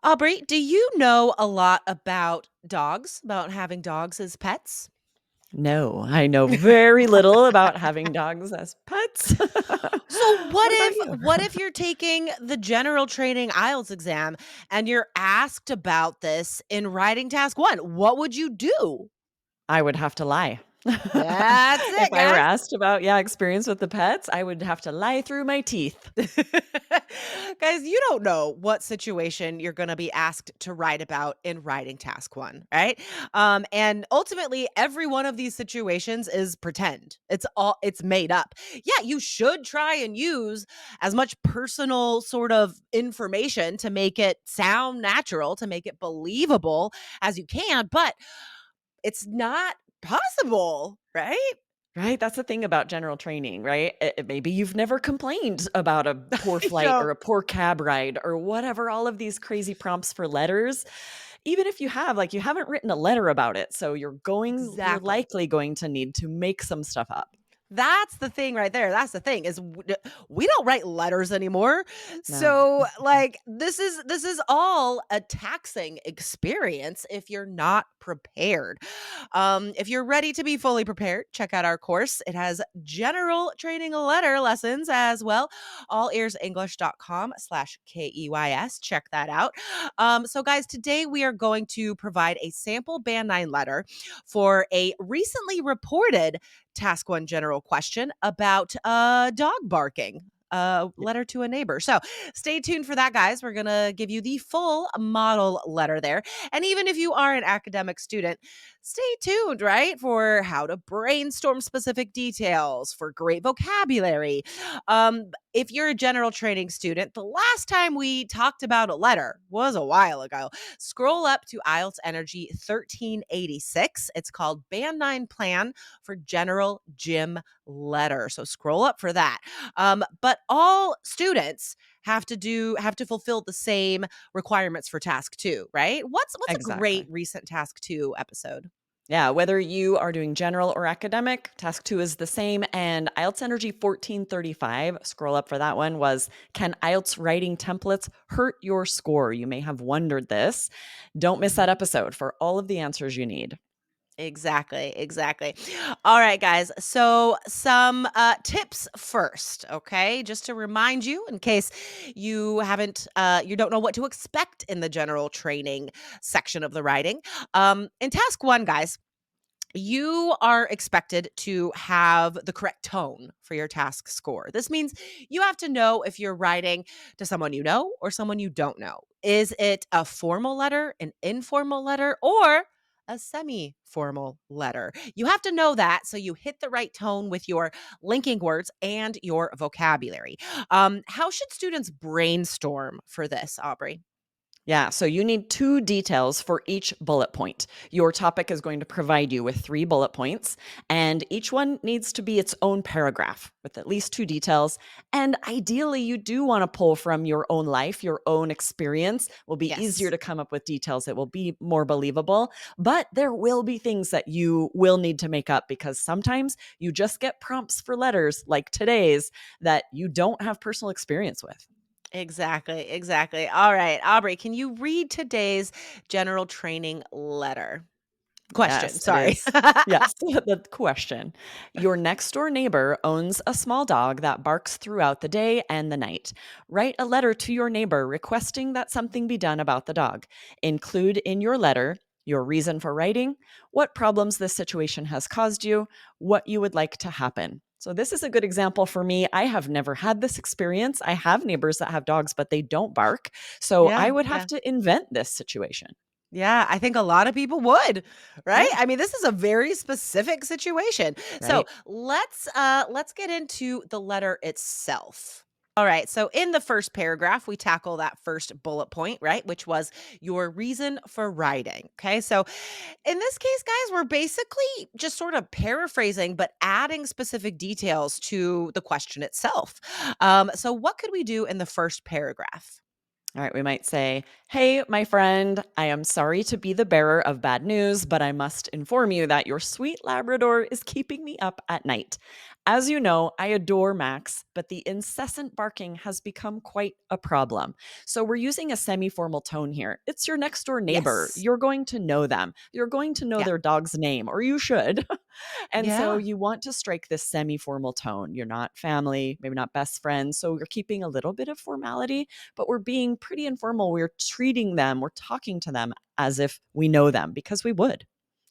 Aubrey, do you know a lot about dogs, about having dogs as pets? No, I know very little about having dogs as pets. So what What about if you? what if you're taking the general training IELTS exam and you're asked about this in writing task 1? What would you do? I would have to lie. That's If it, I were guys. asked about, experience with the pets, I would have to lie through my teeth. Guys, you don't know what situation you're going to be asked to write about in writing task 1, right? And ultimately every one of these situations is pretend. It's made up. Yeah, you should try and use as much personal sort of information to make it sound natural, to make it believable as you can, but it's not possible, right? Right? That's the thing about general training, right? Maybe you've never complained about a poor I flight or know. a poor cab ride or whatever, all of these crazy prompts for letters. Even if you have, like, you haven't written a letter about it. So you're Exactly. likely going to need to make some stuff up. That's the thing right there. That's the thing is we don't write letters anymore. No. So like this is all a taxing experience if you're not prepared. If you're ready to be fully prepared, check out our course. It has general training letter lessons as well. allearsenglish.com/KEYS. Check that out. So guys, today we are going to provide a sample band 9 letter for a recently reported task 1 general question about dog barking. A letter to a neighbor. So stay tuned for that, guys. We're going to give you the full model letter there. And even if you are an academic student, stay tuned, right? For how to brainstorm specific details, for great vocabulary. If you're a general training student, the last time we talked about a letter was a while ago. Scroll up to IELTS Energy 1386. It's called Band 9 Plan for General Gym Letter. So scroll up for that. But all students have to fulfill the same requirements for task 2, right? What's a great Exactly. recent task 2 episode? Yeah, whether you are doing general or academic, task 2 is the same. And IELTS Energy 1435, scroll up for that one, was Can IELTS writing templates hurt your score? You may have wondered this. Don't miss that Mhm. episode for all of the answers you need. Exactly, exactly. All right, guys. So, some tips first, okay? Just to remind you, in case you don't know what to expect in the general training section of the writing. In task 1, guys, you are expected to have the correct tone for your task score. This means you have to know if you're writing to someone you know or someone you don't know. Is it a formal letter, an informal letter, or a semi formal letter? You have to know that so you hit the right tone with your linking words and your vocabulary. How should students brainstorm for this, Aubrey? Yeah, so you need two details for each bullet point. Your topic is going to provide you with three bullet points, and each one needs to be its own paragraph with at least two details. And ideally, you do want to pull from your own life, your own experience. Will be easier Yes. to come up with details. It will be more believable, but there will be things that you will need to make up because sometimes you just get prompts for letters like today's that you don't have personal experience with. Exactly, exactly. All right, Aubrey, can you read today's general training letter? Question, Yes, it sorry. is. Yes, the question. Your next door neighbor owns a small dog that barks throughout the day and the night. Write a letter to your neighbor requesting that something be done about the dog. Include in your letter your reason for writing, what problems this situation has caused you, what you would like to happen. So, this is a good example for me. I have never had this experience. I have neighbors that have dogs, but they don't bark. So, Yeah, I would have yeah. to invent this situation. Yeah, I think a lot of people would, right? Yeah, I mean, this is a very specific situation. So, right. let's get into the letter itself. All right. So in the first paragraph, we tackle that first bullet point, right? Which was your reason for writing. Okay. So in this case, guys, we're basically just sort of paraphrasing, but adding specific details to the question itself. So what could we do in the first paragraph? All right, we might say, Hey, my friend, I am sorry to be the bearer of bad news, but I must inform you that your sweet Labrador is keeping me up at night. As you know, I adore Max, but the incessant barking has become quite a problem. So we're using a semi formal tone here. It's your next door neighbor. Yes. You're going to know them. You're going to know Yeah. their dog's name, or you should. And so Yeah. you want to strike this semi formal tone. You're not family, maybe not best friends. So you're keeping a little bit of formality, but we're being pretty informal. We're treating them, we're talking to them as if we know them because we would.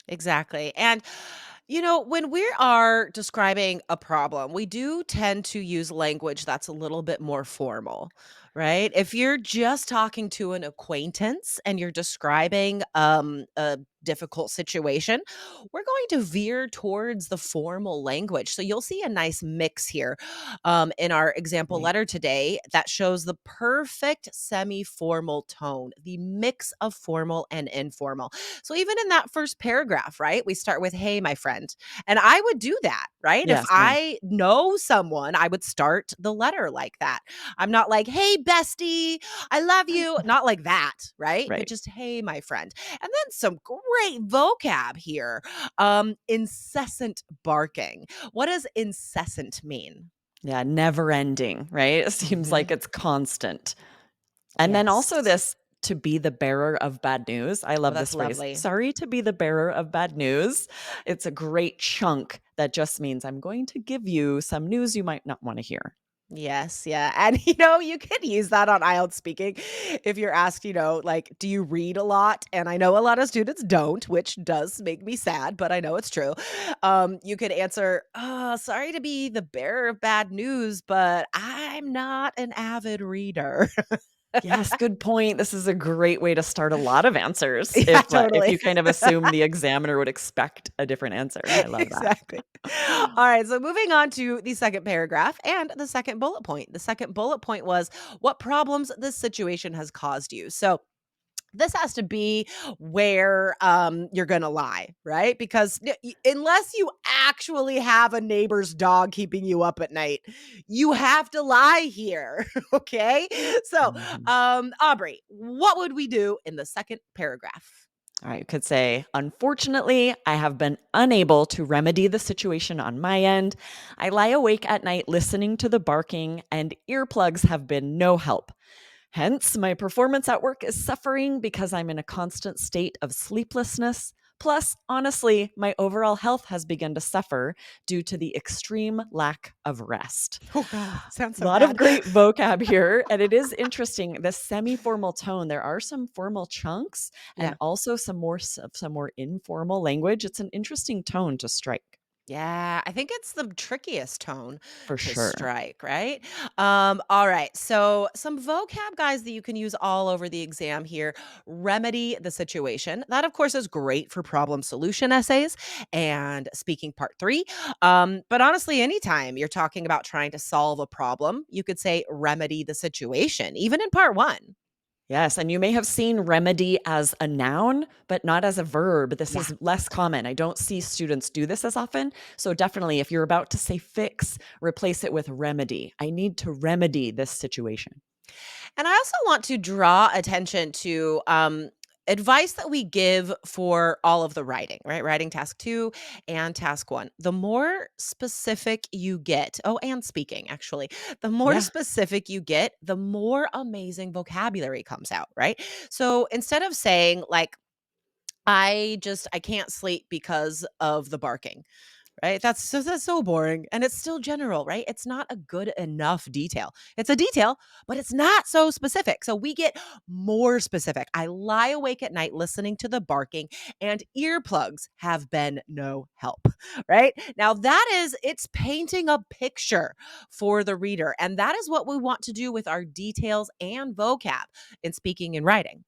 Exactly. And, when we are describing a problem, we do tend to use language that's a little bit more formal, right? If you're just talking to an acquaintance and you're describing a difficult situation, we're going to veer towards the formal language. So you'll see a nice mix here in our example Right. letter today that shows the perfect semi formal tone, the mix of formal and informal. So even in that first paragraph, right, we start with, "Hey, my friend." And I would do that, right? If Yeah, same. I know someone, I would start the letter like that. I'm not like, "Hey, bestie, I love you." Not like that, right? But Right. just, "Hey, my friend." And then some great vocab here. Incessant barking. What does incessant mean? Yeah, never ending, right? It seems like Mhm. it's constant. And then also Yes. this to be the bearer of bad news. I Oh, love that's this phrase. lovely. Sorry to be the bearer of bad news. It's a great chunk that just means I'm going to give you some news you might not want to hear. Yes, yeah, and, you could use that on IELTS speaking if you're asked, like, "Do you read a lot?" And I know a lot of students don't, which does make me sad, but I know it's true. You could answer, sorry to be the bearer of bad news, but I'm not an avid reader." Yes, good point. This is a great way to start a lot of answers Yeah, if totally. you kind of assume the examiner would expect a different answer. I love that. Exactly. Alright, so moving on to the second paragraph and the second bullet point. The second bullet point was, "What problems this situation has caused you?" So this has to be where, you're gonna lie, right? Because unless you actually have a neighbor's dog keeping you up at night, you have to lie here, okay? So, Mhm. Aubrey, what would we do in the second paragraph? All right, you could say, unfortunately, I have been unable to remedy the situation on my end. I lie awake at night listening to the barking, and earplugs have been no help. Hence, my performance at work is suffering because I'm in a constant state of sleeplessness. Plus, honestly, my overall health has begun to suffer due to the extreme lack of rest. Oh god, sounds A so lot of bad. great vocab here, and it is interesting. The semi-formal tone. There are some formal chunks, and Yeah. also some more informal language. It's an interesting tone to strike Yeah, I think it's the trickiest tone for to sure. strike, right? All right. So some vocab guys that you can use all over the exam here. Remedy the situation. That, of course, is great for problem solution essays and speaking part three. But honestly, anytime you're talking about trying to solve a problem, you could say remedy the situation, even in part one. Yes, and you may have seen remedy as a noun, but not as a verb. This Yeah. is less common. I don't see students do this as often. So, definitely, if you're about to say fix, replace it with remedy. I need to remedy this situation. And I also want to draw attention to advice that we give for all of the writing, right? Writing task two and task one. The more specific you get, oh, and speaking actually, the more Yeah. specific you get, the more amazing vocabulary comes out, right? So instead of saying, like, I can't sleep because of the barking. Right? That's so boring, and it's still general, right? It's not a good enough detail. It's a detail, but it's not so specific. So we get more specific. I lie awake at night listening to the barking, and earplugs have been no help, right? Now it's painting a picture for the reader, and that is what we want to do with our details and vocab in speaking and writing.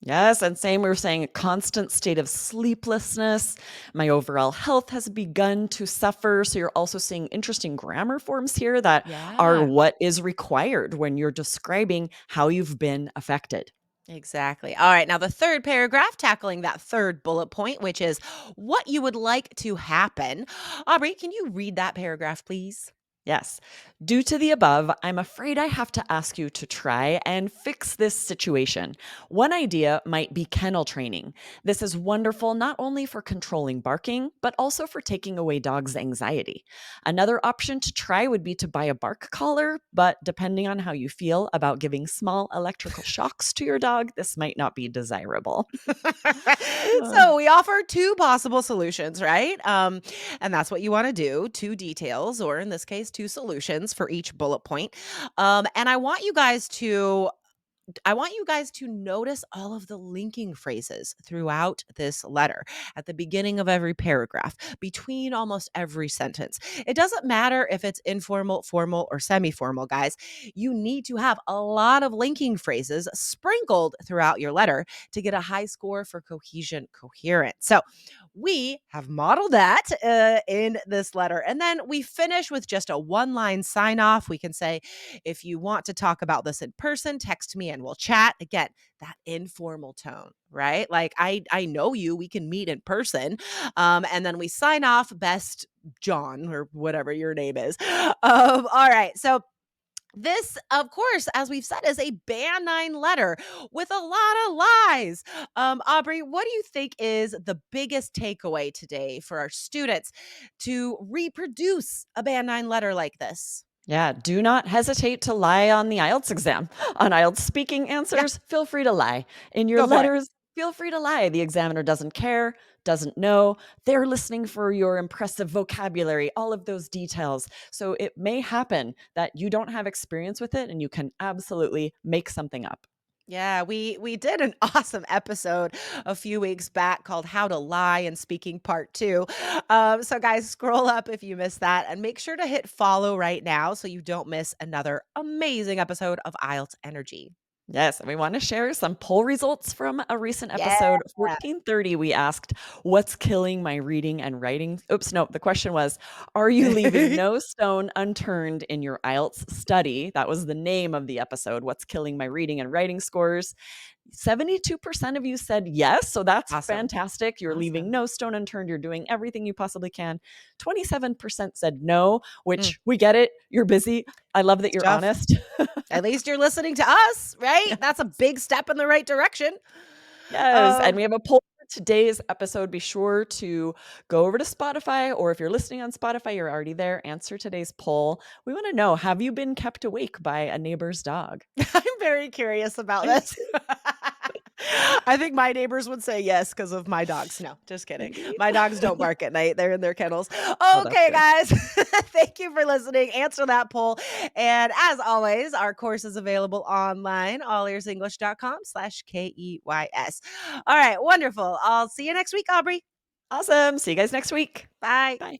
Yes, and same, we were saying a constant state of sleeplessness. My overall health has begun to suffer. So you're also seeing interesting grammar forms here that are Yeah. what is required when you're describing how you've been affected. Exactly. All right. Now, the third paragraph, tackling that third bullet point, which is what you would like to happen. Aubrey, can you read that paragraph, please? Yes. Due to the above, I'm afraid I have to ask you to try and fix this situation. One idea might be kennel training. This is wonderful not only for controlling barking, but also for taking away dogs' anxiety. Another option to try would be to buy a bark collar, but depending on how you feel about giving small electrical shocks to your dog, this might not be desirable. So we offer two possible solutions, right? And that's what you want to do, two details, or in this case, two solutions for each bullet point. And I want you guys to notice all of the linking phrases throughout this letter, at the beginning of every paragraph, between almost every sentence. It doesn't matter if it's informal, formal, or semi formal, guys. You need to have a lot of linking phrases sprinkled throughout your letter to get a high score for cohesion, coherence. So we have modeled that in this letter. And then we finish with just a one line sign off. We can say, if you want to talk about this in person, text me and we'll chat. Again, that informal tone, right? Like I know you, we can meet in person. And then we sign off best John or whatever your name is. All right. So this, of course, as we've said, is a band 9 letter with a lot of lies. Aubrey, what do you think is the biggest takeaway today for our students to reproduce a band 9 letter like this? Yeah, do not hesitate to lie on the IELTS exam. On IELTS speaking Yeah, answers, feel free to lie. In your go for it. letters, feel free to lie. The examiner doesn't care, doesn't know. They're listening for your impressive vocabulary, all of those details. So it may happen that you don't have experience with it and you can absolutely make something up. Yeah, we did an awesome episode a few weeks back called "How to Lie in Speaking Part 2." So guys, scroll up if you missed that, and make sure to hit follow right now so you don't miss another amazing episode of IELTS Energy. Yes, and we want to share some poll results from a recent Yeah. episode 1430. We asked, what's killing my reading and writing? Oops, no, the question was, are you leaving no stone unturned in your IELTS study? That was the name of the episode, What's Killing My Reading and Writing Scores. 72% of you said yes, so that's Awesome. fantastic. You're leaving Awesome. no stone unturned. You're doing everything you possibly can. 27% said no, Mm, which we get it. You're busy. I love that it's you're tough. honest. At least you're listening to us, right? Yeah. That's a big step in the right direction. Yes, and Um, we have a poll for today's episode. Be sure to go over to Spotify, or if you're listening on Spotify, you're already there. Answer today's poll. We want to know, have you been kept awake by a neighbor's dog? I'm very curious about Me this. too. I think my neighbors would say yes because of my dogs. No, just kidding. Maybe. My dogs don't bark at night. They're in their kennels. Oh, that's Okay, good. guys. Thank you for listening. Answer that poll. And as always, our course is available online, allearsenglish.com/KEYS. All right, wonderful. I'll see you next week, Aubrey. Awesome. See you guys next week. Bye. Bye.